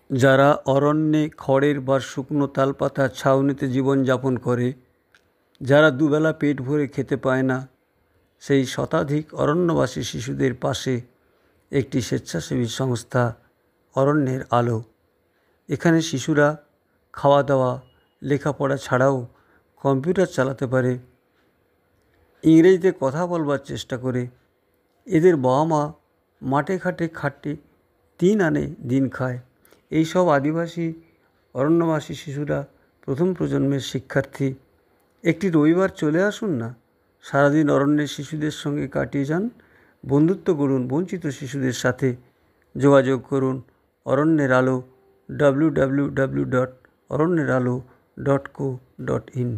যারা অরণ্যে খড়ের বা শুকনো তালপাতার ছাউনিতে জীবনযাপন করে, যারা দুবেলা পেট ভরে খেতে পায় না, সেই শতাধিক অরণ্যবাসী শিশুদের পাশে একটি স্বেচ্ছাসেবী সংস্থা অরণ্যের আলো। এখানে শিশুরা খাওয়া দাওয়া, লেখাপড়া ছাড়াও কম্পিউটার চালাতে পারে, ইংরেজিতে কথা বলবার চেষ্টা করে। এদের বাবা মা মাঠে ঘাটে খাটে 3 আনে দিন খায়। এইসব আদিবাসী অরণ্যবাসী শিশুরা প্রথম প্রজন্মের শিক্ষার্থী। একটি রবিবার চলে আসুন না, সারাদিন অরণ্যের শিশুদের সঙ্গে কাটিয়ে যান, বন্ধুত্ব করুন বঞ্চিত শিশুদের সাথে। যোগাযোগ করুন অরণ্যের আলো www.অরণ্যেরআলো.co.in।